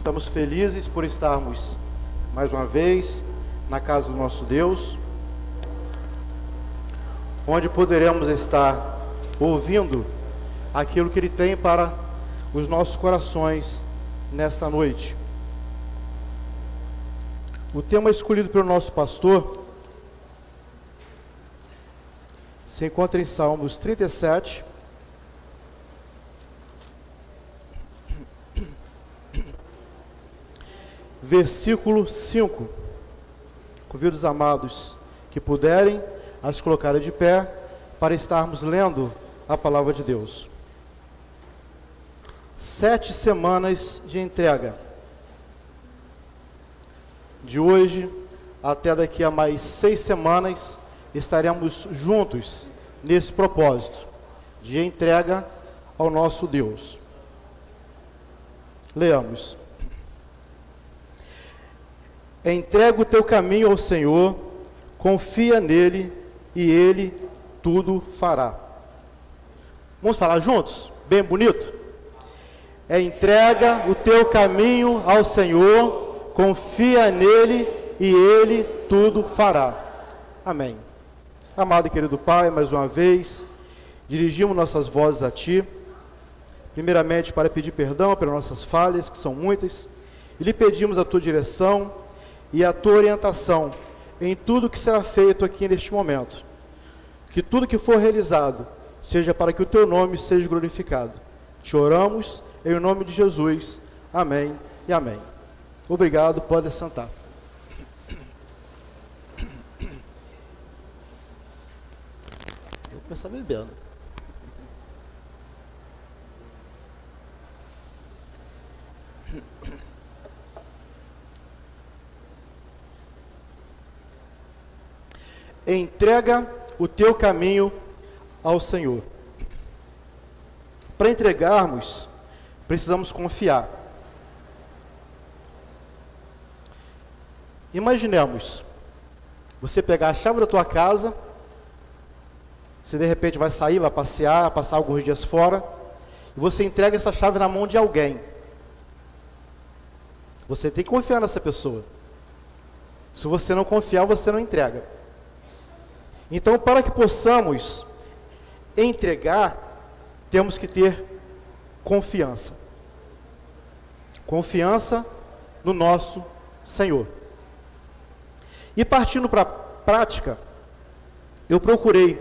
Estamos felizes por estarmos mais uma vez na casa do nosso Deus, onde poderemos estar ouvindo aquilo que Ele tem para os nossos corações nesta noite. O tema escolhido pelo nosso pastor se encontra em Salmos 37, versículo 5. Convido os amados que puderem a se colocarem de pé para estarmos lendo a palavra de Deus. 7 semanas de entrega. De hoje até daqui a mais 6 semanas estaremos juntos nesse propósito de entrega ao nosso Deus. Leamos. Entrega o teu caminho ao Senhor, confia nele e ele tudo fará. Vamos falar juntos? Bem bonito? Entrega o teu caminho ao Senhor, confia nele e ele tudo fará. Amém. Amado e querido Pai, mais uma vez, dirigimos nossas vozes a Ti, primeiramente para pedir perdão pelas nossas falhas, que são muitas, e lhe pedimos a Tua direção e a Tua orientação em tudo que será feito aqui neste momento. Que tudo que for realizado seja para que o Teu nome seja glorificado. Te oramos em nome de Jesus. Amém e amém. Obrigado, pode sentar. Vou começar bebendo. Entrega o teu caminho ao Senhor. Para entregarmos, precisamos confiar. Imaginemos, você pegar a chave da tua casa, você de repente vai sair, vai passear, passar alguns dias fora, e você entrega essa chave na mão de alguém. Você tem que confiar nessa pessoa. Se você não confiar, você não entrega. Então, para que possamos entregar, temos que ter confiança. Confiança no nosso Senhor. E partindo para a prática, eu procurei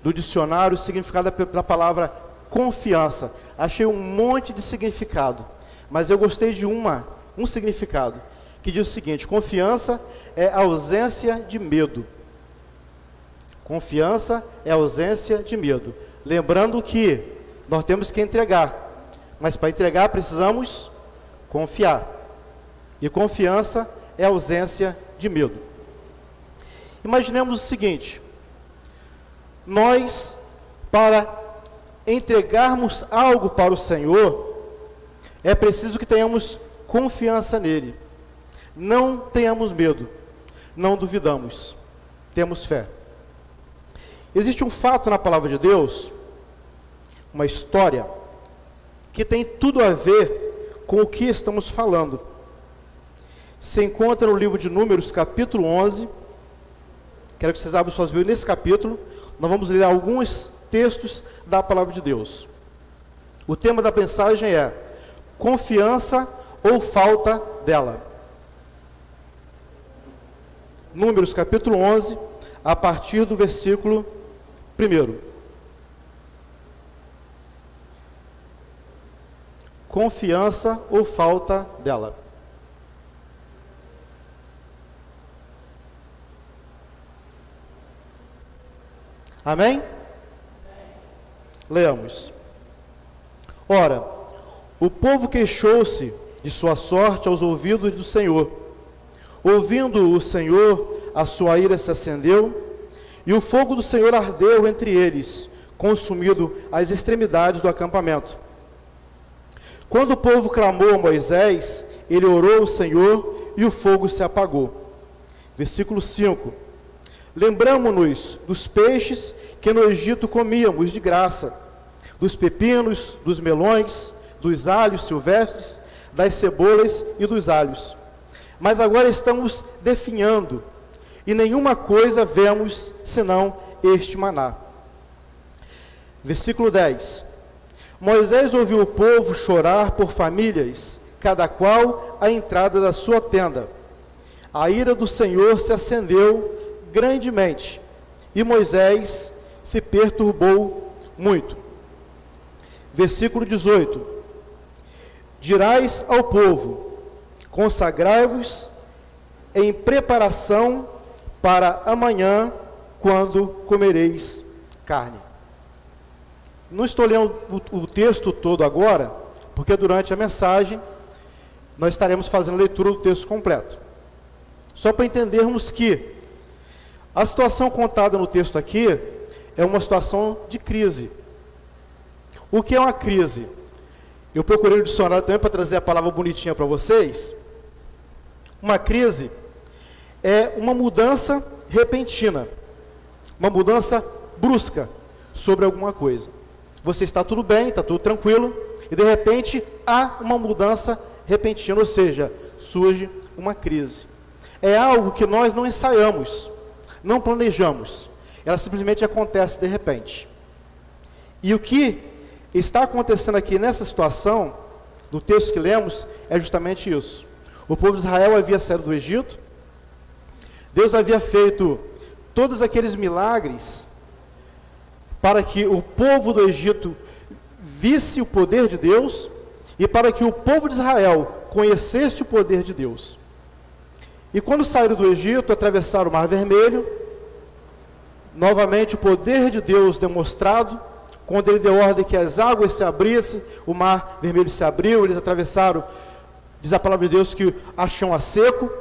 no dicionário o significado da palavra confiança. Achei um monte de significado, mas eu gostei de um significado, que diz o seguinte: confiança é ausência de medo. Confiança é ausência de medo. Lembrando que nós temos que entregar, mas para entregar precisamos confiar. E confiança é ausência de medo. Imaginemos o seguinte: nós, para entregarmos algo para o Senhor, é preciso que tenhamos confiança nele. Não tenhamos medo, não duvidamos, temos fé. Existe um fato na palavra de Deus, uma história, que tem tudo a ver com o que estamos falando. Se encontra no livro de Números, capítulo 11. Quero que vocês abram suas Bíblias nesse capítulo. Nós vamos ler alguns textos da palavra de Deus. O tema da mensagem é confiança ou falta dela. Números, capítulo 11, a partir do versículo 1. Confiança ou falta dela. Amém? Leamos. Ora, o povo queixou-se de sua sorte aos ouvidos do Senhor. Ouvindo o Senhor, a sua ira se acendeu, e o fogo do Senhor ardeu entre eles, consumindo as extremidades do acampamento. Quando o povo clamou a Moisés, ele orou ao Senhor e o fogo se apagou. Versículo 5. Lembramo-nos dos peixes que no Egito comíamos de graça, dos pepinos, dos melões, dos alhos silvestres, das cebolas e dos alhos. Mas agora estamos definhando, e nenhuma coisa vemos senão este maná. Versículo 10. Moisés ouviu o povo chorar por famílias, cada qual à entrada da sua tenda. A ira do Senhor se acendeu grandemente, e Moisés se perturbou muito. Versículo 18. Dirás ao povo: consagrai-vos em preparação para amanhã, quando comereis carne. Não estou lendo o texto todo agora, porque durante a mensagem nós estaremos fazendo a leitura do texto completo. Só para entendermos que a situação contada no texto aqui é uma situação de crise. O que é uma crise? Eu procurei o dicionário também para trazer a palavra bonitinha para vocês. Uma crise é uma mudança repentina, uma mudança brusca sobre alguma coisa. Você está tudo bem, está tudo tranquilo, e de repente há uma mudança repentina, ou seja, surge uma crise. É algo que nós não ensaiamos, não planejamos, ela simplesmente acontece de repente. E o que está acontecendo aqui nessa situação, do texto que lemos, é justamente isso. O povo de Israel havia saído do Egito, Deus havia feito todos aqueles milagres para que o povo do Egito visse o poder de Deus e para que o povo de Israel conhecesse o poder de Deus. E quando saíram do Egito, atravessaram o Mar Vermelho, novamente o poder de Deus demonstrado, quando ele deu ordem que as águas se abrissem, o Mar Vermelho se abriu, eles atravessaram, diz a palavra de Deus que a chão a seco.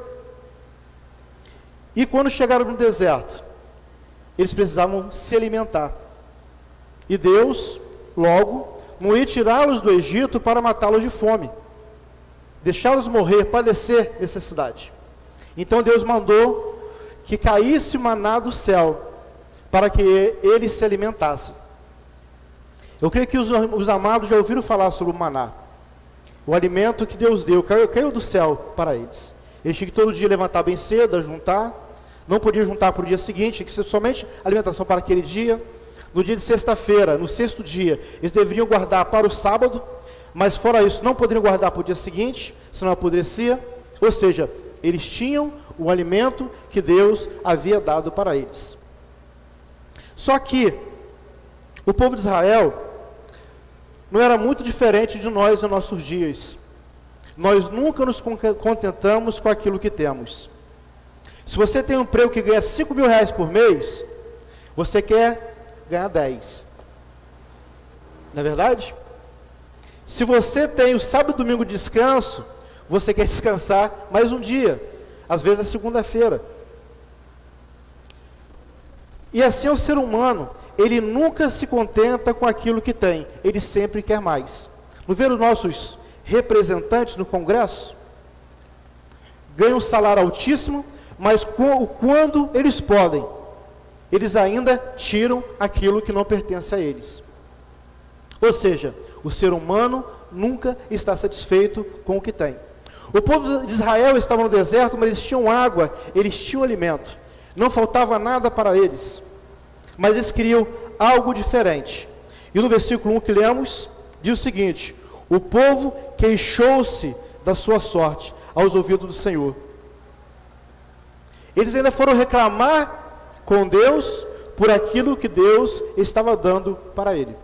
E quando chegaram no deserto, eles precisavam se alimentar. E Deus, logo, não ia tirá-los do Egito para matá-los de fome, deixá-los morrer, padecer necessidade. Então Deus mandou que caísse maná do céu, para que eles se alimentassem. Eu creio que os amados já ouviram falar sobre o maná, o alimento que Deus deu, caiu do céu para eles. Eles tinham que todo dia levantar bem cedo, a juntar, não podia juntar para o dia seguinte, tinha que ser somente alimentação para aquele dia. No dia de sexta-feira, no sexto dia, eles deveriam guardar para o sábado, mas fora isso, não poderiam guardar para o dia seguinte, senão apodrecia. Ou seja, eles tinham o alimento que Deus havia dado para eles. Só que o povo de Israel não era muito diferente de nós em nossos dias. Nós nunca nos contentamos com aquilo que temos. Se você tem um emprego que ganha R$5.000 por mês, você quer ganhar 10. Não é verdade? Se você tem o sábado e domingo de descanso, você quer descansar mais um dia, às vezes é segunda-feira. E assim é o ser humano, ele nunca se contenta com aquilo que tem, ele sempre quer mais. Não vê os nossos representantes no Congresso? Ganham um salário altíssimo, mas quando eles podem, eles ainda tiram aquilo que não pertence a eles. Ou seja, o ser humano nunca está satisfeito com o que tem. O povo de Israel estava no deserto, mas eles tinham água, eles tinham alimento. Não faltava nada para eles. Mas eles queriam algo diferente. E no versículo 1 que lemos, diz o seguinte: o povo queixou-se da sua sorte aos ouvidos do Senhor. Eles ainda foram reclamar com Deus por aquilo que Deus estava dando para ele.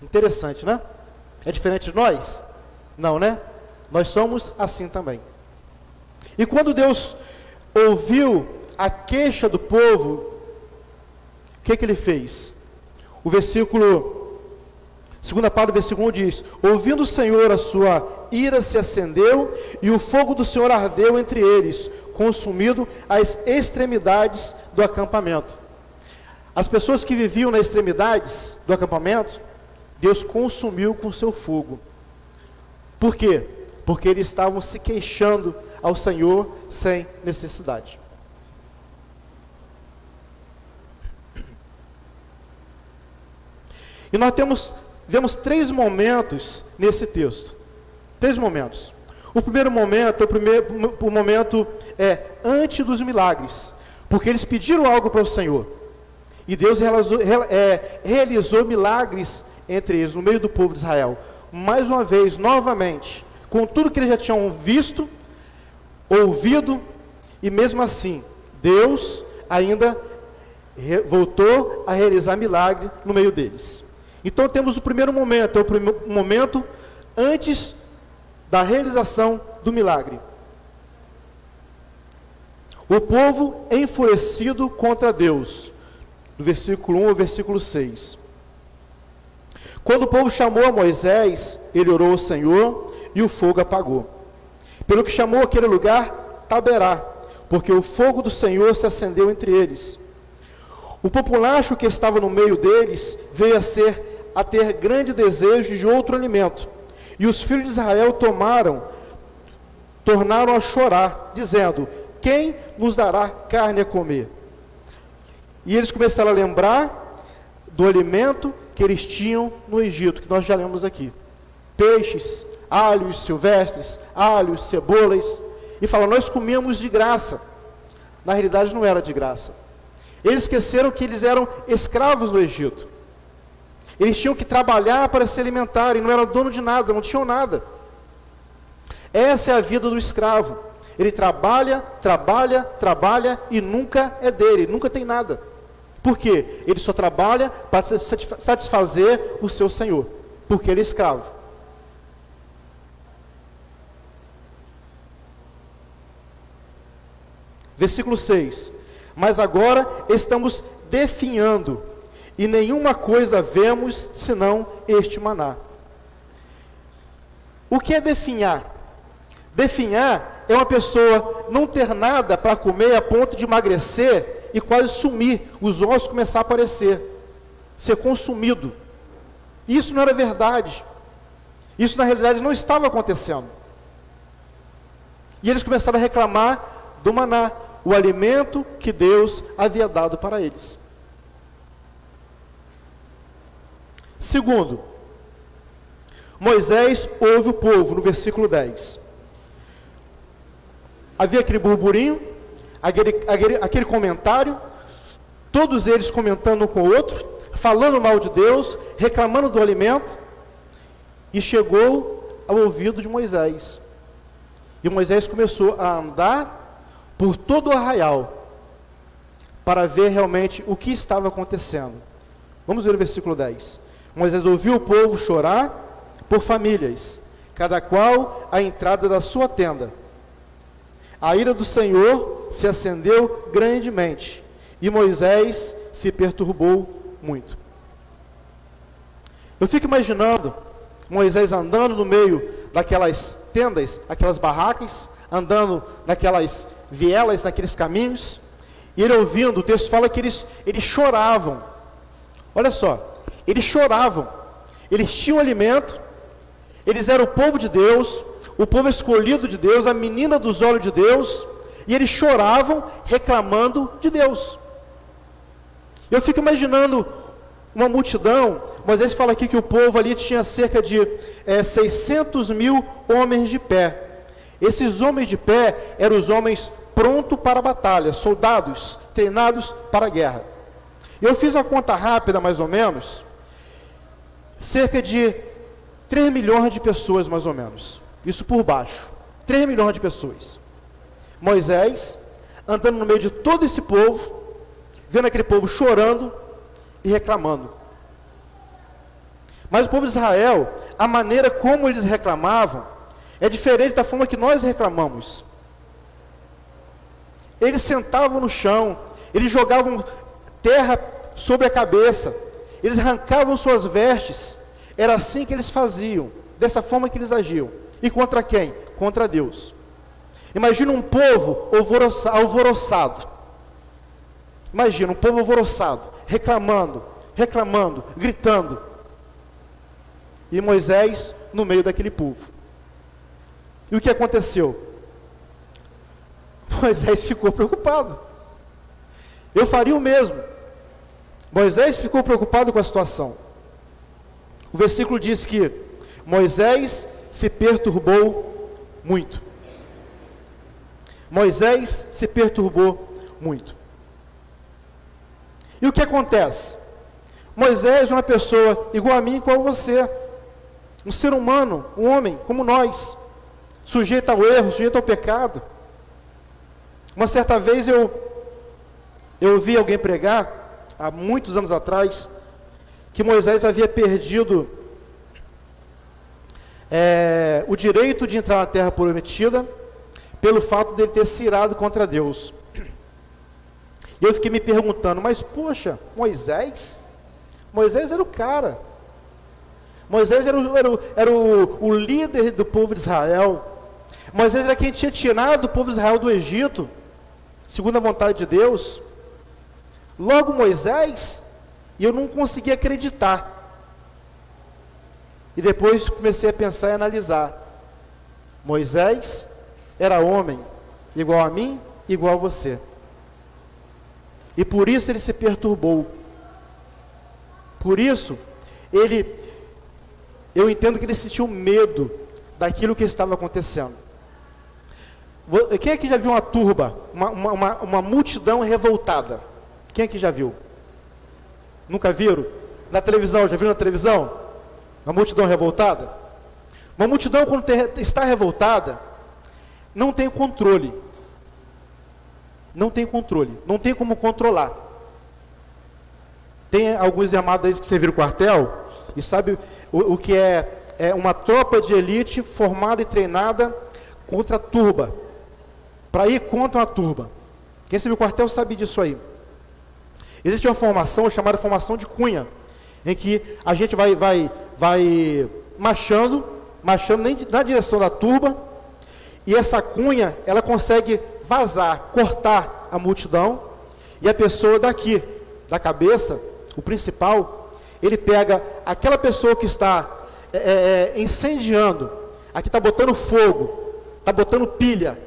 Interessante, né? É diferente de nós? Não, né? Nós somos assim também. E quando Deus ouviu a queixa do povo, o que ele fez? O versículo, segunda parte do versículo 1 diz: ouvindo o Senhor, a sua ira se acendeu, e o fogo do Senhor ardeu entre eles, consumido as extremidades do acampamento. As pessoas que viviam nas extremidades do acampamento, Deus consumiu com seu fogo. Por quê? Porque eles estavam se queixando ao Senhor sem necessidade. E nós vemos 3 momentos nesse texto. Três momentos. O primeiro momento, o momento é antes dos milagres, porque eles pediram algo para o Senhor, e Deus realizou milagres entre eles, no meio do povo de Israel. Mais uma vez, novamente, com tudo que eles já tinham visto, ouvido, e mesmo assim, Deus ainda voltou a realizar milagre no meio deles. Então temos o primeiro momento, é o primeiro momento antes da realização do milagre. O povo enfurecido contra Deus, do versículo 1 ao versículo 6. Quando o povo chamou a Moisés, ele orou ao Senhor e o fogo apagou. Pelo que chamou aquele lugar Taberá, porque o fogo do Senhor se acendeu entre eles. O populacho que estava no meio deles veio a ter grande desejo de outro alimento. E os filhos de Israel tornaram a chorar, dizendo: quem nos dará carne a comer? E eles começaram a lembrar do alimento que eles tinham no Egito, que nós já lemos aqui. Peixes, alhos silvestres, alhos, cebolas. E falam: nós comíamos de graça. Na realidade não era de graça. Eles esqueceram que eles eram escravos do Egito. Eles tinham que trabalhar para se alimentar, e não eram dono de nada, não tinham nada. Essa é a vida do escravo. Ele trabalha, trabalha, trabalha, e nunca é dele, nunca tem nada. Por quê? Ele só trabalha para satisfazer o seu senhor, porque ele é escravo. Versículo 6. Mas agora estamos definhando, e nenhuma coisa vemos senão este maná. O que é definhar? Definhar é uma pessoa não ter nada para comer a ponto de emagrecer e quase sumir, os ossos começar a aparecer, ser consumido. Isso não era verdade. Isso na realidade não estava acontecendo. E eles começaram a reclamar do maná, o alimento que Deus havia dado para eles. Segundo, Moisés ouve o povo, no versículo 10. Havia aquele burburinho, aquele comentário, todos eles comentando um com o outro, falando mal de Deus, reclamando do alimento, e chegou ao ouvido de Moisés. E Moisés começou a andar por todo o arraial, para ver realmente o que estava acontecendo. Vamos ver o versículo 10. Moisés ouviu o povo chorar por famílias, cada qual à entrada da sua tenda. A ira do Senhor se acendeu grandemente, e Moisés se perturbou muito. Eu fico imaginando Moisés andando no meio daquelas tendas, aquelas barracas, andando naquelas vielas, naqueles caminhos, e ele ouvindo, o texto fala que eles choravam. Olha só, eles choravam, eles tinham alimento, eles eram o povo de Deus, o povo escolhido de Deus, a menina dos olhos de Deus, e eles choravam reclamando de Deus. Eu fico imaginando uma multidão. Moisés fala aqui que o povo ali tinha cerca de 600 mil homens de pé. Esses homens de pé eram os homens prontos para a batalha, soldados treinados para a guerra. Eu fiz uma conta rápida, mais ou menos, cerca de 3 milhões de pessoas, mais ou menos. Isso por baixo, 3 milhões de pessoas. Moisés, andando no meio de todo esse povo, vendo aquele povo chorando e reclamando. Mas o povo de Israel, a maneira como eles reclamavam, é diferente da forma que nós reclamamos. Eles sentavam no chão, eles jogavam terra sobre a cabeça, eles arrancavam suas vestes. Era assim que eles faziam, dessa forma que eles agiam. E contra quem? Contra Deus. Imagina um povo alvoroçado. Imagina um povo alvoroçado, reclamando, gritando. E Moisés no meio daquele povo. E o que aconteceu? Moisés ficou preocupado. Eu faria o mesmo. Moisés ficou preocupado com a situação. O versículo diz que Moisés se perturbou muito. Moisés se perturbou muito. E o que acontece? Moisés é uma pessoa igual a mim, igual a você. Um ser humano, um homem como nós, sujeito ao erro, sujeito ao pecado. Uma certa vez eu ouvi alguém pregar, há muitos anos atrás, que Moisés havia perdido o direito de entrar na terra prometida, pelo fato de ele ter se irado contra Deus. E eu fiquei me perguntando, mas poxa, Moisés era o cara. Moisés era o líder do povo de Israel. Moisés era quem tinha tirado o povo de Israel do Egito, segundo a vontade de Deus. Logo Moisés, e eu não conseguia acreditar. E depois comecei a pensar e analisar. Moisés era homem, igual a mim, igual a você. E por isso ele se perturbou. Por isso, eu entendo que ele sentiu medo daquilo que estava acontecendo. Quem aqui já viu uma turba, uma multidão revoltada? Quem aqui já viu? Nunca viram? Na televisão, já viram na televisão? Uma multidão revoltada? Uma multidão, quando está revoltada, não tem controle. Não tem controle. Não tem como controlar. Tem alguns chamados aí que você vira o quartel e sabe o que é uma tropa de elite formada e treinada contra a turba. Para ir contra uma turba. Quem serviu o quartel sabe disso aí. Existe uma formação chamada formação de cunha, em que a gente vai marchando na direção da turba, e essa cunha, ela consegue vazar, cortar a multidão, e a pessoa daqui, da cabeça, o principal, ele pega aquela pessoa que está incendiando, aqui está botando fogo, está botando pilha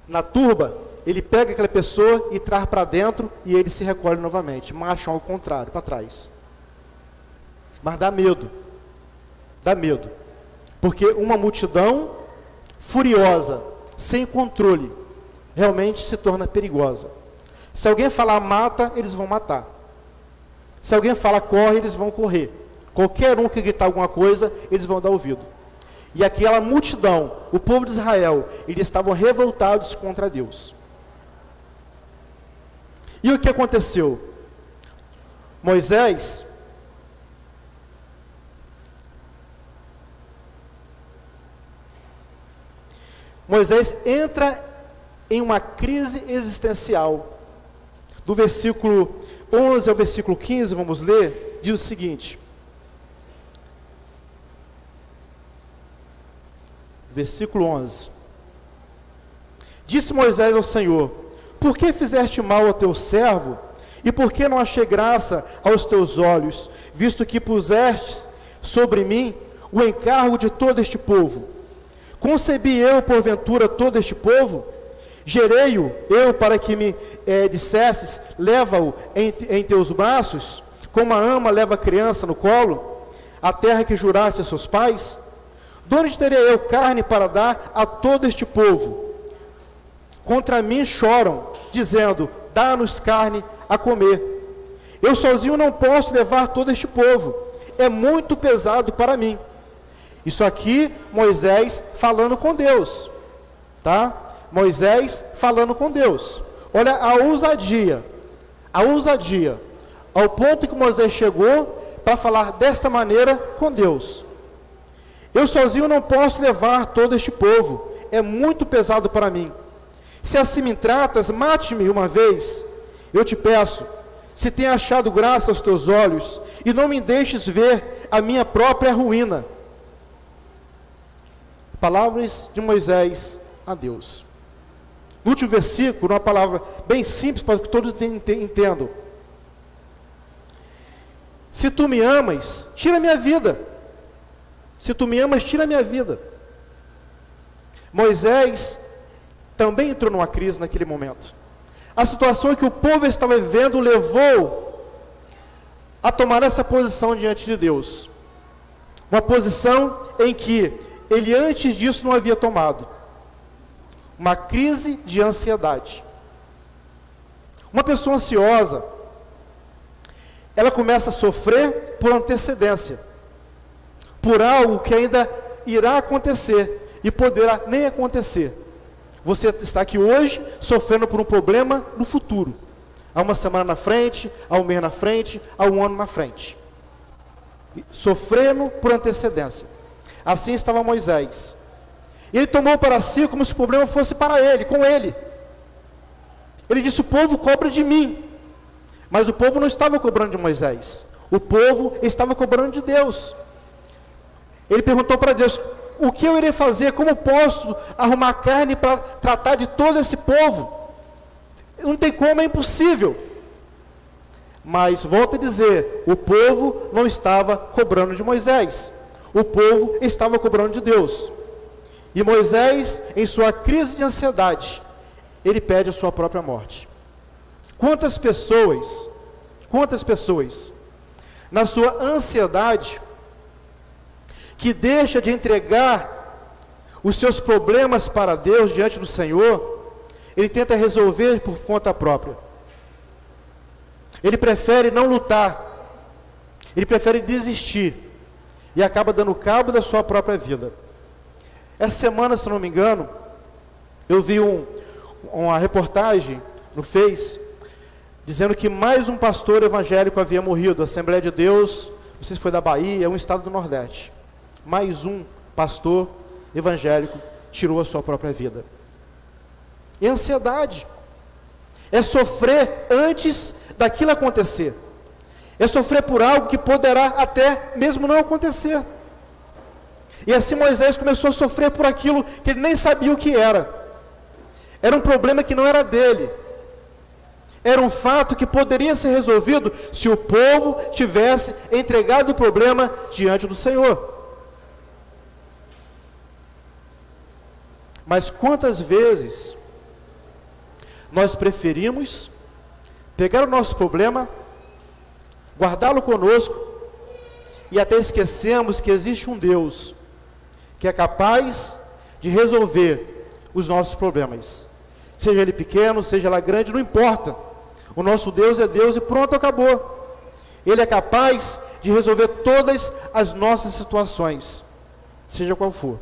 na turba, ele pega aquela pessoa e traz para dentro e ele se recolhe novamente, marcham ao contrário, para trás. Mas dá medo, porque uma multidão furiosa, sem controle, realmente se torna perigosa. Se alguém falar mata, eles vão matar. Se alguém falar corre, eles vão correr. Qualquer um que gritar alguma coisa, eles vão dar ouvido. E aquela multidão, o povo de Israel, eles estavam revoltados contra Deus. E o que aconteceu? Moisés entra em uma crise existencial. Do versículo 11 ao versículo 15, vamos ler, diz o seguinte. Versículo 11. Disse Moisés ao Senhor: por que fizeste mal ao teu servo? E por que não achei graça aos teus olhos, visto que pusestes sobre mim o encargo de todo este povo? Concebi eu, porventura, todo este povo? Gerei-o eu para que me dissesses, leva-o em teus braços, como a ama leva a criança no colo, a terra que juraste a seus pais? De onde terei eu carne para dar a todo este povo? Contra mim choram, dizendo, dá-nos carne a comer. Eu sozinho não posso levar todo este povo, é muito pesado para mim. Isso aqui, Moisés falando com Deus, tá? Moisés falando com Deus. Olha a ousadia, ao ponto que Moisés chegou para falar desta maneira com Deus. Eu sozinho não posso levar todo este povo, é muito pesado para mim. Se assim me tratas, mate-me uma vez, eu te peço, se tem achado graça aos teus olhos, e não me deixes ver a minha própria ruína. Palavras de Moisés a Deus. No último versículo, uma palavra bem simples para que todos entendam. Se tu me amas, tira a minha vida. Se tu me amas, tira a minha vida. Moisés também entrou numa crise naquele momento. A situação que o povo estava vivendo levou a tomar essa posição diante de Deus. Uma posição em que ele antes disso não havia tomado. Uma crise de ansiedade. Uma pessoa ansiosa, ela começa a sofrer por antecedência, por algo que ainda irá acontecer e poderá nem acontecer. Você está aqui hoje sofrendo por um problema no futuro, há uma semana na frente, há um mês na frente, há um ano na frente, sofrendo por antecedência. Assim estava Moisés. Ele tomou para si como se o problema fosse para ele, com ele. Ele disse: o povo cobra de mim. Mas o povo não estava cobrando de Moisés, o povo estava cobrando de Deus. Ele perguntou para Deus: o que eu irei fazer? Como posso arrumar carne para tratar de todo esse povo? Não tem como, é impossível. Mas volto a dizer, o povo não estava cobrando de Moisés, o povo estava cobrando de Deus. E Moisés, em sua crise de ansiedade, ele pede a sua própria morte. Quantas pessoas, na sua ansiedade, que deixa de entregar os seus problemas para Deus diante do Senhor, ele tenta resolver por conta própria. Ele prefere não lutar, ele prefere desistir, e acaba dando cabo da sua própria vida. Essa semana, se não me engano, eu vi uma reportagem no Face, dizendo que mais um pastor evangélico havia morrido. Assembleia de Deus, não sei se foi da Bahia, um estado do Nordeste. Mais um pastor evangélico tirou a sua própria vida. E ansiedade é sofrer antes daquilo acontecer, é sofrer por algo que poderá até mesmo não acontecer. E assim Moisés começou a sofrer por aquilo que ele nem sabia o que era. Era um problema que não era dele, era um fato que poderia ser resolvido se o povo tivesse entregado o problema diante do Senhor. Mas quantas vezes nós preferimos pegar o nosso problema, guardá-lo conosco, e até esquecemos que existe um Deus que é capaz de resolver os nossos problemas, seja ele pequeno, seja ele grande, não importa. O nosso Deus é Deus e pronto, acabou. Ele é capaz de resolver todas as nossas situações, seja qual for.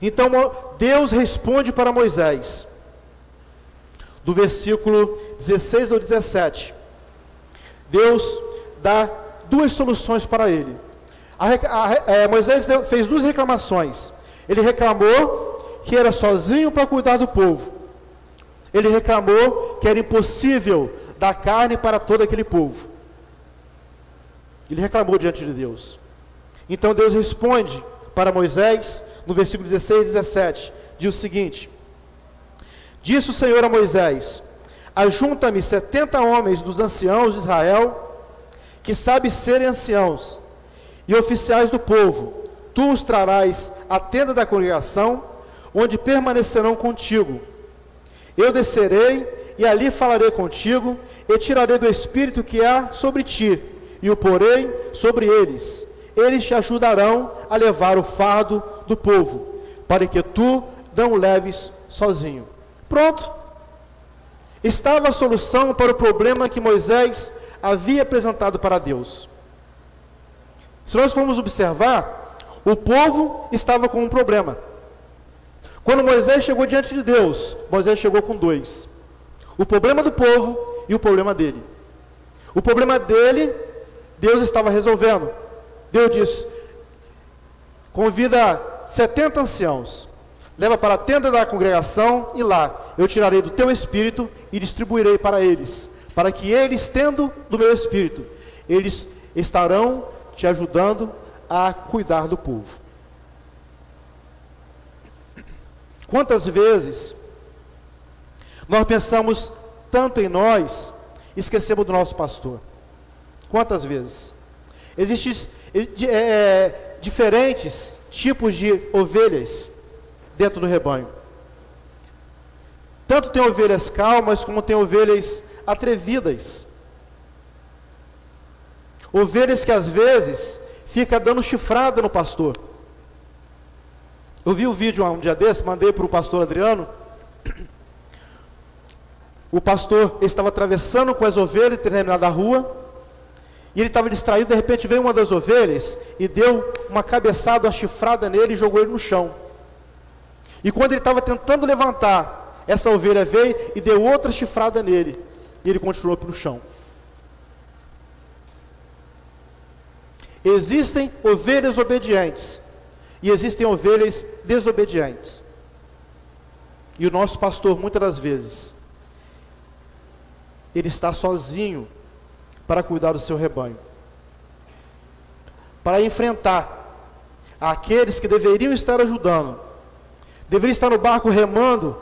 Então Deus responde para Moisés, do versículo 16 ao 17. Deus dá duas soluções para ele. Moisés fez duas reclamações. Ele reclamou que era sozinho para cuidar do povo. Ele reclamou que era impossível dar carne para todo aquele povo. Ele reclamou diante de Deus. Então Deus responde para Moisés, no versículo 16 e 17, diz o seguinte: disse o Senhor a Moisés: ajunta-me 70 homens dos anciãos de Israel, que sabem serem anciãos, e oficiais do povo. Tu os trarás à tenda da congregação, onde permanecerão contigo. Eu descerei, e ali falarei contigo, e tirarei do Espírito que há sobre ti, e o porei sobre eles. Eles te ajudarão a levar o fardo do povo, para que tu não o leves sozinho. Pronto. Estava a solução para o problema que Moisés havia apresentado para Deus. Se nós formos observar, o povo estava com um problema. Quando Moisés chegou diante de Deus, Moisés chegou com dois: o problema do povo e o problema dele. O problema dele, Deus estava resolvendo. Deus disse: convida 70 anciãos, leva para a tenda da congregação, e lá eu tirarei do teu espírito e distribuirei para eles, para que eles, tendo do meu espírito, eles estarão te ajudando a cuidar do povo. Quantas vezes nós pensamos tanto em nós, esquecemos do nosso pastor? Quantas vezes? Existem diferentes tipos de ovelhas dentro do rebanho. Tanto tem ovelhas calmas, como tem ovelhas atrevidas. Ovelhas que às vezes fica dando chifrada no pastor. Eu vi o vídeo um dia desse, mandei para o pastor Adriano. O pastor estava atravessando com as ovelhas em determinada rua, e ele estava distraído. De repente veio uma das ovelhas e deu uma cabeçada, uma chifrada nele e jogou ele no chão. E quando ele estava tentando levantar, essa ovelha veio e deu outra chifrada nele, e ele continuou no chão. Existem ovelhas obedientes e existem ovelhas desobedientes. E o nosso pastor, muitas das vezes, ele está sozinho para cuidar do seu rebanho, para enfrentar aqueles que deveriam estar ajudando, deveriam estar no barco remando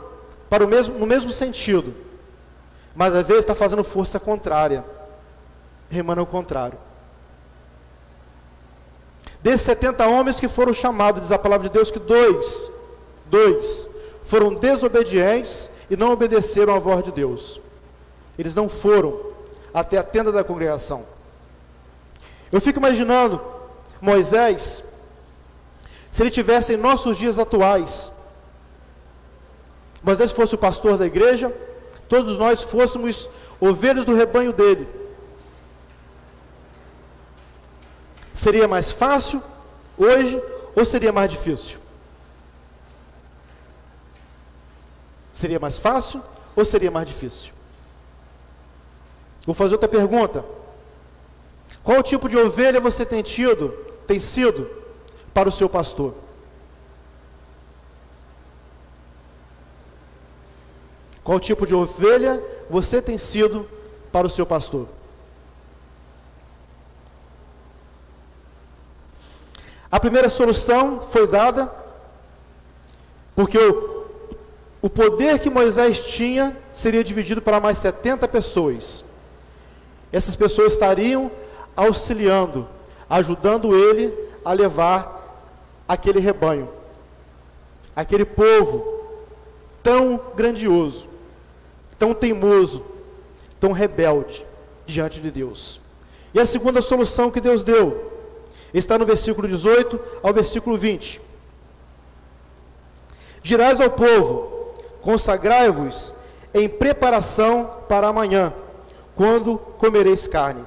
no mesmo sentido, mas às vezes está fazendo força contrária, remando ao contrário. Desses 70 homens que foram chamados, diz a palavra de Deus, que dois foram desobedientes e não obedeceram à voz de Deus. Eles não foram até a tenda da congregação. Eu fico imaginando Moisés, se ele tivesse em nossos dias atuais, Moisés fosse o pastor da igreja, todos nós fôssemos ovelhas do rebanho dele. Seria mais fácil hoje ou seria mais difícil? Seria mais fácil ou seria mais difícil? Vou fazer outra pergunta. Qual tipo de ovelha você tem sido para o seu pastor? Qual tipo de ovelha você tem sido para o seu pastor? A primeira solução foi dada porque o poder que Moisés tinha seria dividido para mais 70 pessoas. Essas pessoas estariam auxiliando, ajudando ele a levar aquele rebanho, aquele povo tão grandioso, tão teimoso, tão rebelde diante de Deus. E a segunda solução que Deus deu está no versículo 18 ao versículo 20. Dirás ao povo: consagrai-vos em preparação para amanhã, quando comereis carne.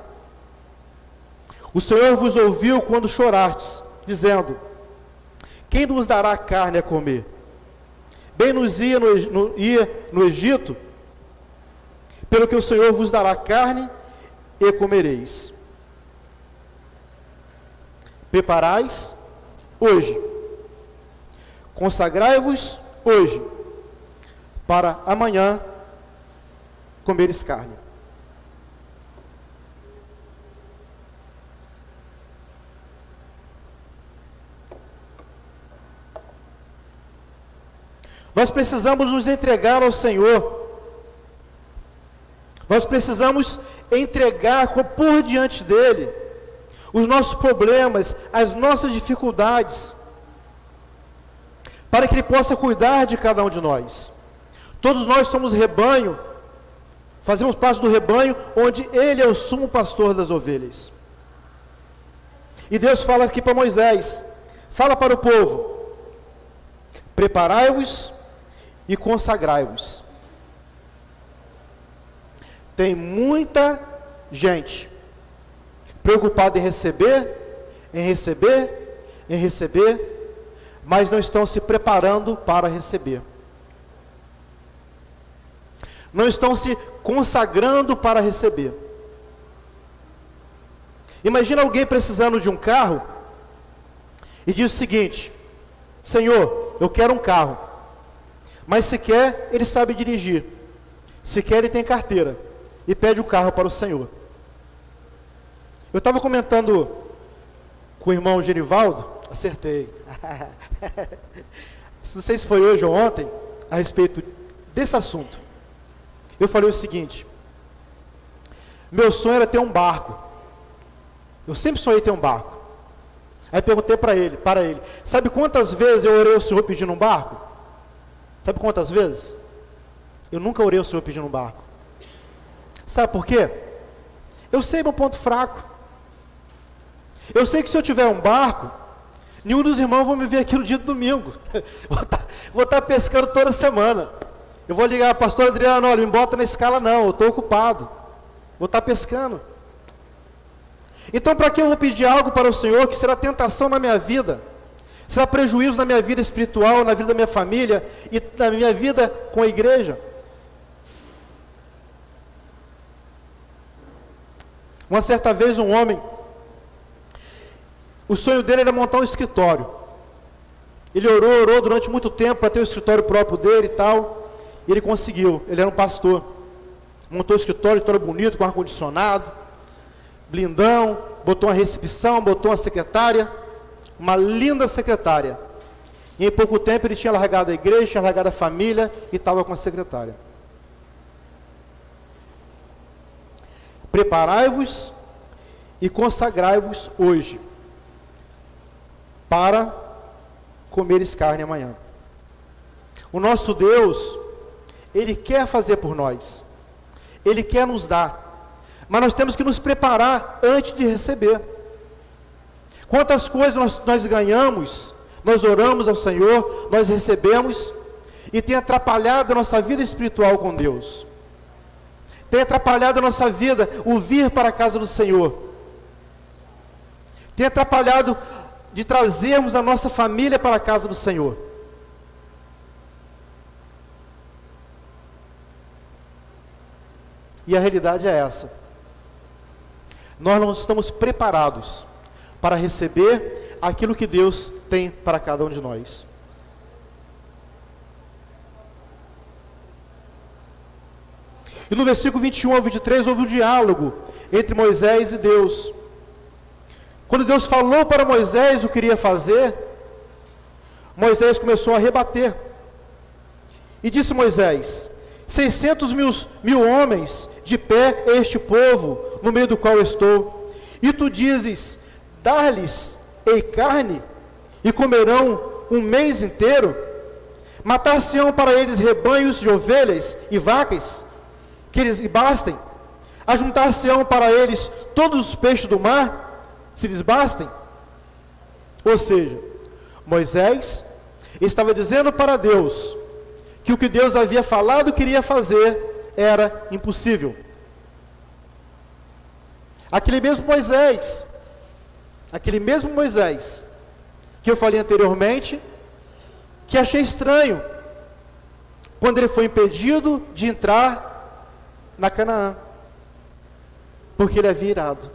O Senhor vos ouviu quando chorastes, dizendo: quem nos dará carne a comer? Bem nos ia no Egito, pelo que o Senhor vos dará carne e comereis. Preparais hoje, consagrai-vos hoje, para amanhã comeres carne. Nós precisamos nos entregar ao Senhor. Nós precisamos entregar por diante dEle os nossos problemas, as nossas dificuldades, para que Ele possa cuidar de cada um de nós. Todos nós somos rebanho, fazemos parte do rebanho, onde Ele é o sumo pastor das ovelhas. E Deus fala aqui para Moisés, fala para o povo: preparai-vos e consagrai-vos. Tem muita gente preocupada em receber, mas não estão se preparando para receber. Não estão se consagrando para receber. Imagina alguém precisando de um carro e diz o seguinte: Senhor, eu quero um carro, mas se quer, ele sabe dirigir, se quer, ele tem carteira, e pede o carro para o Senhor. Eu estava comentando com o irmão Genivaldo, acertei, não sei se foi hoje ou ontem, a respeito desse assunto. Eu falei o seguinte: meu sonho era ter um barco. Eu sempre sonhei ter um barco. Aí perguntei para ele, sabe quantas vezes eu orei ao Senhor pedindo um barco? Sabe quantas vezes? Eu nunca orei ao Senhor pedindo um barco. Sabe por quê? Eu sei meu ponto fraco. Eu sei que se eu tiver um barco, nenhum dos irmãos vão me ver aqui no dia do domingo. Vou estar pescando toda semana. Eu vou ligar, pastor Adriano, olha, me bota na escala não, eu estou ocupado. Vou estar pescando. Então, para que eu vou pedir algo para o Senhor que será tentação na minha vida? Será prejuízo na minha vida espiritual, na vida da minha família e na minha vida com a igreja? Uma certa vez um homem, o sonho dele era montar um escritório. Ele orou durante muito tempo para ter o escritório próprio dele e tal, e ele conseguiu. Ele era um pastor, montou o escritório bonito, com ar-condicionado, blindão, botou uma recepção, botou uma secretária, uma linda secretária. E em pouco tempo ele tinha largado a igreja, tinha largado a família e estava com a secretária. Preparai-vos e consagrai-vos hoje para comeres carne amanhã. O nosso Deus, Ele quer fazer por nós, Ele quer nos dar, mas nós temos que nos preparar antes de receber. Quantas coisas nós ganhamos, nós oramos ao Senhor, nós recebemos, e tem atrapalhado a nossa vida espiritual com Deus, tem atrapalhado a nossa vida, o vir para a casa do Senhor, tem atrapalhado de trazermos a nossa família para a casa do Senhor. E a realidade é essa: nós não estamos preparados para receber aquilo que Deus tem para cada um de nós. E no versículo 21 ao 23 houve um diálogo entre Moisés e Deus. Quando Deus falou para Moisés o que iria fazer, Moisés começou a rebater. E disse Moisés: 600 mil homens de pé é este povo, no meio do qual eu estou. E tu dizes: dar-lhes ei carne, e comerão um mês inteiro? Matar-se-ão para eles rebanhos de ovelhas e vacas, que eles bastem? Ajuntar-se-ão para eles todos os peixes do mar, se lhes bastem? Ou seja, Moisés estava dizendo para Deus que o que Deus havia falado que iria fazer era impossível. Aquele mesmo Moisés que eu falei anteriormente, que achei estranho quando ele foi impedido de entrar na Canaã, porque ele havia irado.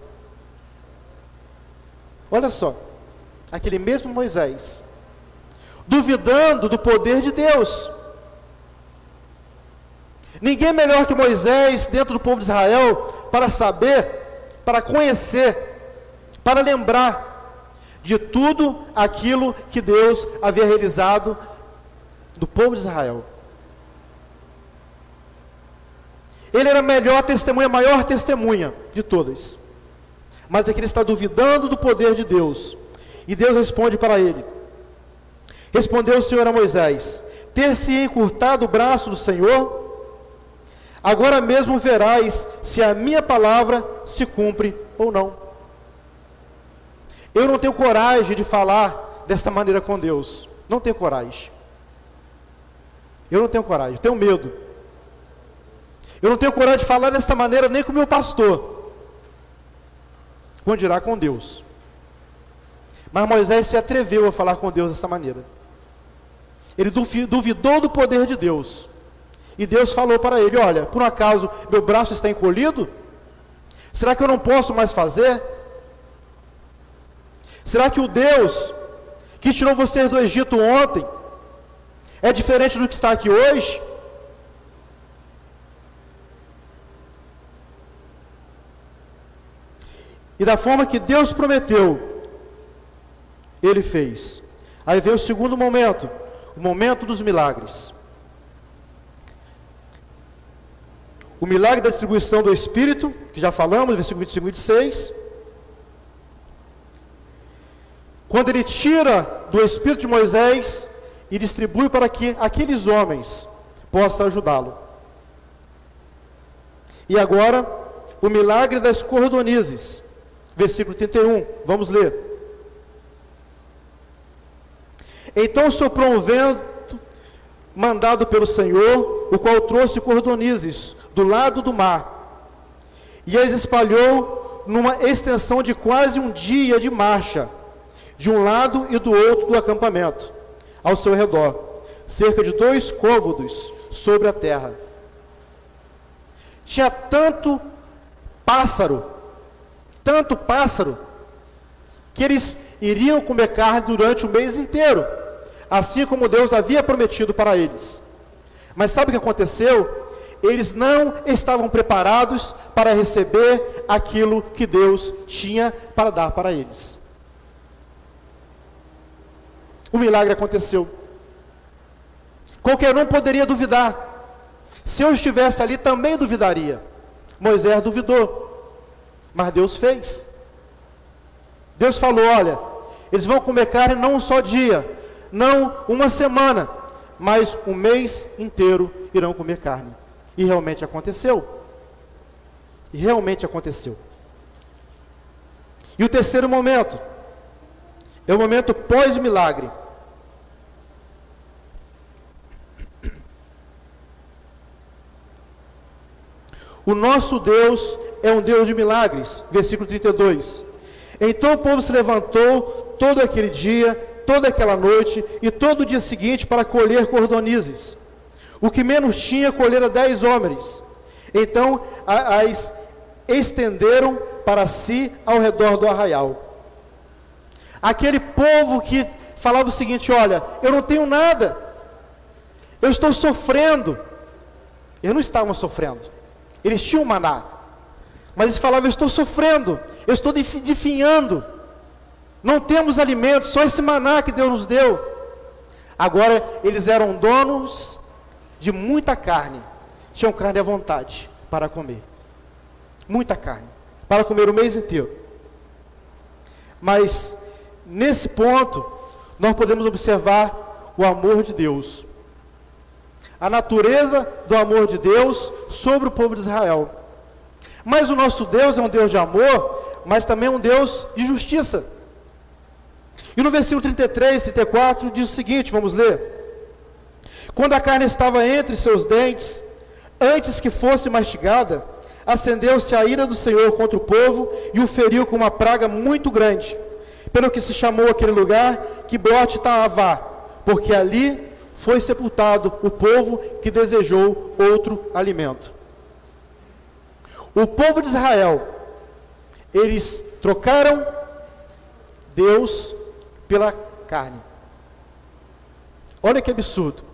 Olha só, aquele mesmo Moisés, duvidando do poder de Deus. Ninguém melhor que Moisés dentro do povo de Israel para saber, para conhecer, para lembrar de tudo aquilo que Deus havia realizado do povo de Israel. Ele era a melhor testemunha, a maior testemunha de todas. Mas é que ele está duvidando do poder de Deus. E Deus responde para ele. Respondeu o Senhor a Moisés: ter-se encurtado o braço do Senhor? Agora mesmo verás se a minha palavra se cumpre ou não. Eu não tenho coragem de falar desta maneira com Deus. Não tenho coragem. Eu não tenho coragem, eu tenho medo. Eu não tenho coragem de falar desta maneira nem com o meu pastor, quando dirá com Deus. Mas Moisés se atreveu a falar com Deus dessa maneira. Ele duvidou do poder de Deus. E Deus falou para ele: olha, por um acaso meu braço está encolhido? Será que eu não posso mais fazer? Será que o Deus que tirou vocês do Egito ontem é diferente do que está aqui hoje? E da forma que Deus prometeu, Ele fez. Aí vem o segundo momento, o momento dos milagres. O milagre da distribuição do Espírito, que já falamos, versículo 25 e 26. Quando Ele tira do Espírito de Moisés e distribui para que aqueles homens possam ajudá-lo. E agora, o milagre das cordonizes, Versículo 31, vamos ler. Então soprou um vento mandado pelo Senhor, o qual trouxe cordonizes do lado do mar, e as espalhou numa extensão de quase um dia de marcha, de um lado e do outro do acampamento, ao seu redor, cerca de 2 côvados sobre a terra. Tinha tanto pássaro, que eles iriam comer carne durante o mês inteiro, assim como Deus havia prometido para eles. Mas sabe o que aconteceu? Eles não estavam preparados para receber aquilo que Deus tinha para dar para eles. O milagre aconteceu. Qualquer um poderia duvidar. Se eu estivesse ali, também duvidaria. Moisés duvidou, mas Deus fez. Deus falou: olha, eles vão comer carne não um só dia, não uma semana, mas um mês inteiro irão comer carne. E realmente aconteceu. E realmente aconteceu. E o terceiro momento é o momento pós-milagre. O nosso Deus é um Deus de milagres. Versículo 32. Então o povo se levantou todo aquele dia, toda aquela noite e todo o dia seguinte para colher cordonizes. O que menos tinha, colhera 10 homens. Então as estenderam para si ao redor do arraial. Aquele povo que falava o seguinte: olha, eu não tenho nada, eu estou sofrendo. Eles não estavam sofrendo, eles tinham maná, mas eles falavam: eu estou sofrendo, eu estou definhando, não temos alimento, só esse maná que Deus nos deu. Agora eles eram donos de muita carne, tinham carne à vontade para comer, muita carne, para comer o mês inteiro. Mas nesse ponto nós podemos observar o amor de Deus, a natureza do amor de Deus sobre o povo de Israel. Mas o nosso Deus é um Deus de amor, mas também um Deus de justiça. E no versículo 33, 34 diz o seguinte, vamos ler: quando a carne estava entre seus dentes, antes que fosse mastigada, acendeu-se a ira do Senhor contra o povo e o feriu com uma praga muito grande, pelo que se chamou aquele lugar Quibrote Taavá, porque ali foi sepultado o povo que desejou outro alimento. O povo de Israel, eles trocaram Deus pela carne. Olha que absurdo.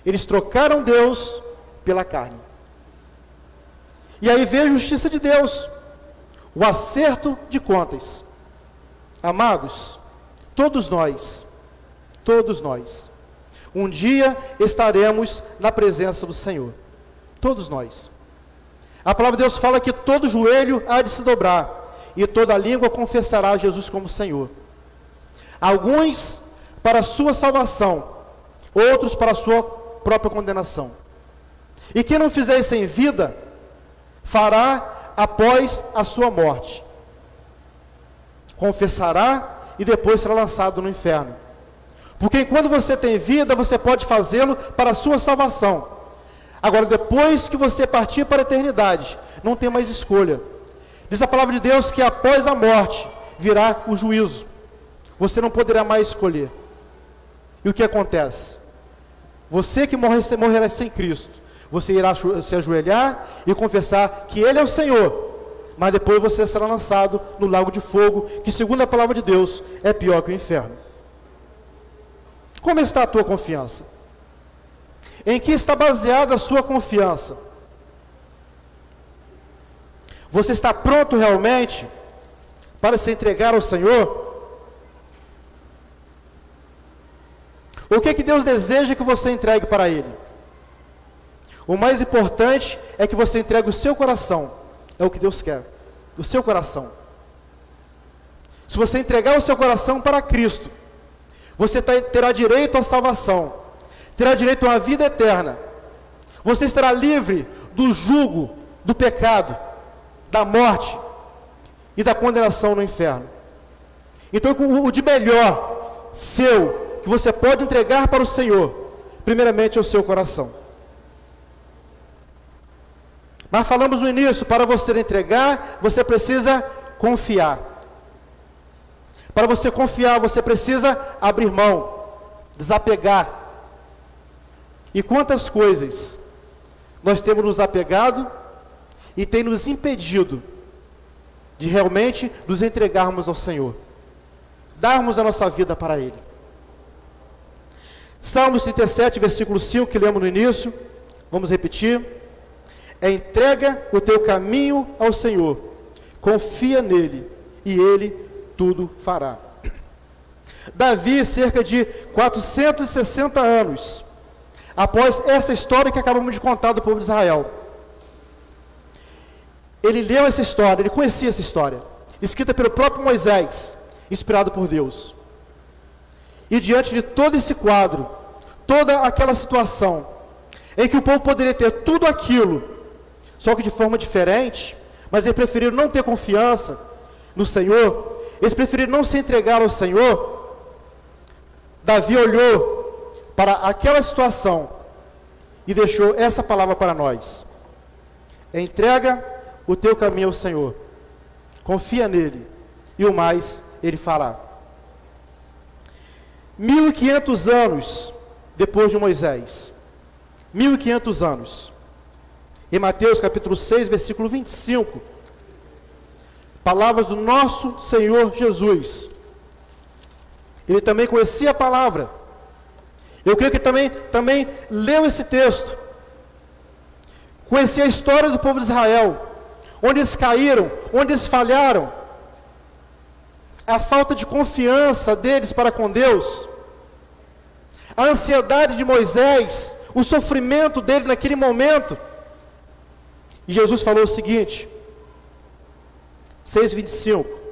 Eles trocaram Deus pela carne. E aí veio a justiça de Deus, o acerto de contas. Amados, todos nós, um dia estaremos na presença do Senhor. Todos nós. A palavra de Deus fala que todo joelho há de se dobrar e toda língua confessará Jesus como Senhor. Alguns para a sua salvação, outros para a sua própria condenação. E quem não fizer isso em vida, fará após a sua morte. Confessará e depois será lançado no inferno. Porque enquanto você tem vida, você pode fazê-lo para a sua salvação. Agora, depois que você partir para a eternidade, não tem mais escolha. Diz a palavra de Deus que após a morte virá o juízo. Você não poderá mais escolher. E o que acontece? Você que morrerá sem Cristo, você irá se ajoelhar e confessar que Ele é o Senhor, mas depois você será lançado no lago de fogo, que segundo a palavra de Deus, é pior que o inferno. Como está a tua confiança? Em que está baseada a sua confiança? Você está pronto realmente para se entregar ao Senhor? O que Deus deseja que você entregue para Ele? O mais importante é que você entregue o seu coração. É o que Deus quer, o seu coração. Se você entregar o seu coração para Cristo, você terá direito à salvação, terá direito a uma vida eterna. Você estará livre do jugo, do pecado, da morte, e da condenação no inferno. Então, o de melhor seu, que você pode entregar para o Senhor, primeiramente é o seu coração. Mas falamos no início, para você entregar, você precisa confiar. Para você confiar, você precisa abrir mão, desapegar. E quantas coisas nós temos nos apegado e tem nos impedido de realmente nos entregarmos ao Senhor, darmos a nossa vida para Ele. Salmos 37, versículo 5, que lemos no início, vamos repetir: entrega o teu caminho ao Senhor, confia nele, e Ele tudo fará. Davi, cerca de 460 anos, após essa história que acabamos de contar do povo de Israel, ele leu essa história, ele conhecia essa história, escrita pelo próprio Moisés, inspirado por Deus. E diante de todo esse quadro, toda aquela situação, em que o povo poderia ter tudo aquilo, só que de forma diferente, mas eles preferiram não ter confiança no Senhor, eles preferiram não se entregar ao Senhor. Davi olhou para aquela situação e deixou essa palavra para nós: entrega o teu caminho ao Senhor, confia nele, e o mais Ele fará. 1500 anos depois de Moisés, 1500 anos, em Mateus capítulo 6, versículo 25, palavras do nosso Senhor Jesus. Ele também conhecia a palavra. Eu creio que também leu esse texto. Conhecia a história do povo de Israel, onde eles caíram, onde eles falharam, a falta de confiança deles para com Deus, a ansiedade de Moisés, o sofrimento dele naquele momento. E Jesus falou o seguinte, 6:25: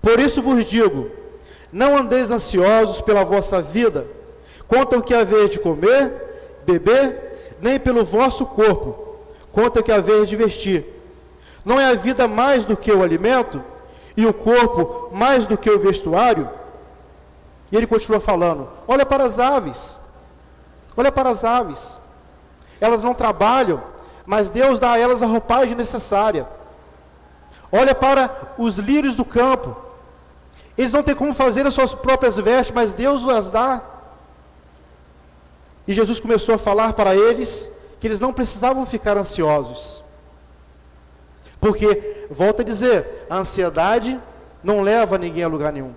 por isso vos digo, não andeis ansiosos pela vossa vida, quanto ao que haveis de comer, beber, nem pelo vosso corpo, quanto ao que haveis de vestir. Não é a vida mais do que o alimento, e o corpo mais do que o vestuário? E ele continua falando: olha para as aves, olha para as aves, elas não trabalham, mas Deus dá a elas a roupagem necessária. Olha para os lírios do campo, eles não têm como fazer as suas próprias vestes, mas Deus as dá. E Jesus começou a falar para eles que eles não precisavam ficar ansiosos, porque, volto a dizer, a ansiedade não leva ninguém a lugar nenhum.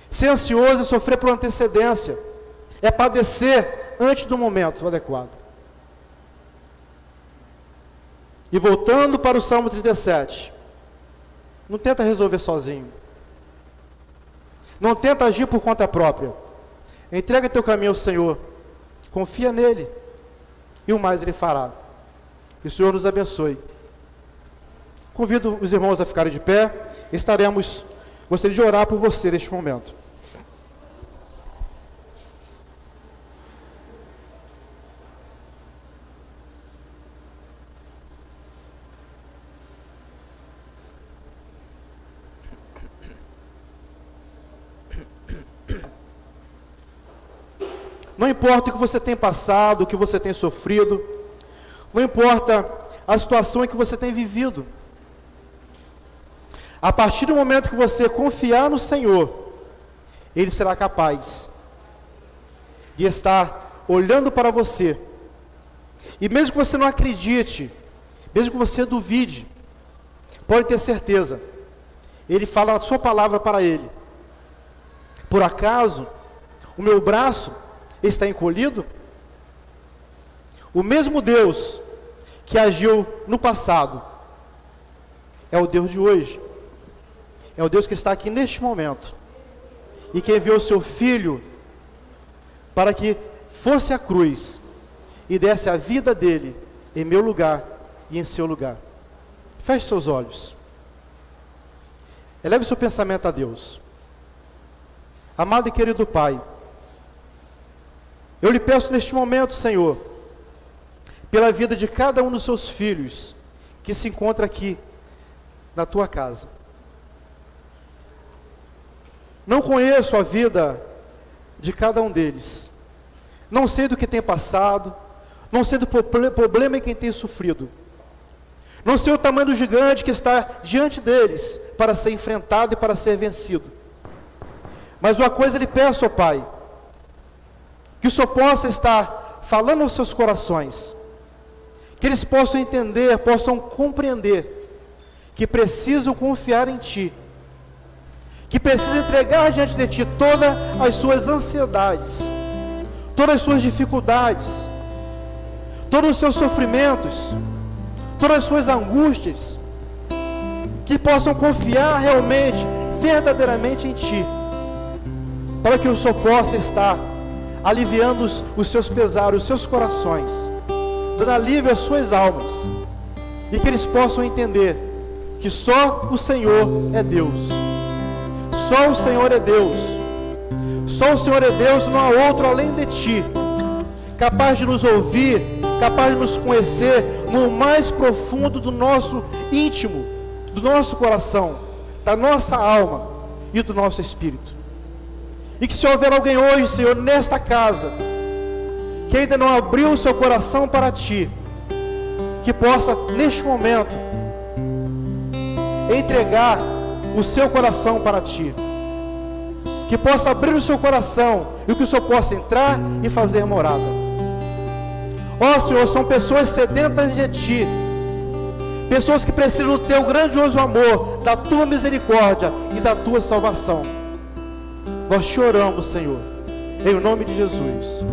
Ser ansioso é sofrer por antecedência, é padecer antes do momento adequado. E voltando para o Salmo 37, não tenta resolver sozinho, não tenta agir por conta própria. Entrega teu caminho ao Senhor, confia nele, e o mais Ele fará. Que o Senhor nos abençoe. Convido os irmãos a ficarem de pé. Gostaria de orar por você neste momento. Não importa o que você tem passado, o que você tem sofrido, não importa a situação em que você tem vivido. A partir do momento que você confiar no Senhor, Ele será capaz de estar olhando para você. E mesmo que você não acredite, mesmo que você duvide, pode ter certeza, Ele fala a sua palavra para Ele: por acaso o meu braço está encolhido? O mesmo Deus que agiu no passado é o Deus de hoje, é o Deus que está aqui neste momento, e que enviou o seu Filho para que fosse à cruz e desse a vida dele em meu lugar e em seu lugar. Feche seus olhos, eleve seu pensamento a Deus. Amado e querido Pai, eu lhe peço neste momento, Senhor, pela vida de cada um dos seus filhos que se encontra aqui na tua casa. Não conheço a vida de cada um deles. Não sei do que tem passado, não sei do problema em quem tem sofrido. Não sei o tamanho do gigante que está diante deles para ser enfrentado e para ser vencido. Mas uma coisa lhe peço, ó Pai, que o Senhor possa estar falando aos seus corações, que eles possam entender, possam compreender, que precisam confiar em Ti, que precisam entregar diante de Ti todas as suas ansiedades, todas as suas dificuldades, todos os seus sofrimentos, todas as suas angústias, que possam confiar realmente, verdadeiramente em Ti, para que o Senhor possa estar aliviando os seus pesares, os seus corações, dando alívio às suas almas, e que eles possam entender que só o Senhor é Deus, só o Senhor é Deus, só o Senhor é Deus, não há outro além de Ti, capaz de nos ouvir, capaz de nos conhecer no mais profundo do nosso íntimo, do nosso coração, da nossa alma e do nosso espírito. E que se houver alguém hoje, Senhor, nesta casa, que ainda não abriu o seu coração para Ti, que possa, neste momento, entregar o seu coração para Ti, que possa abrir o seu coração, e que o Senhor possa entrar e fazer morada. Ó Senhor, são pessoas sedentas de Ti, pessoas que precisam do Teu grandioso amor, da Tua misericórdia e da Tua salvação. Nós te oramos, Senhor, em nome de Jesus.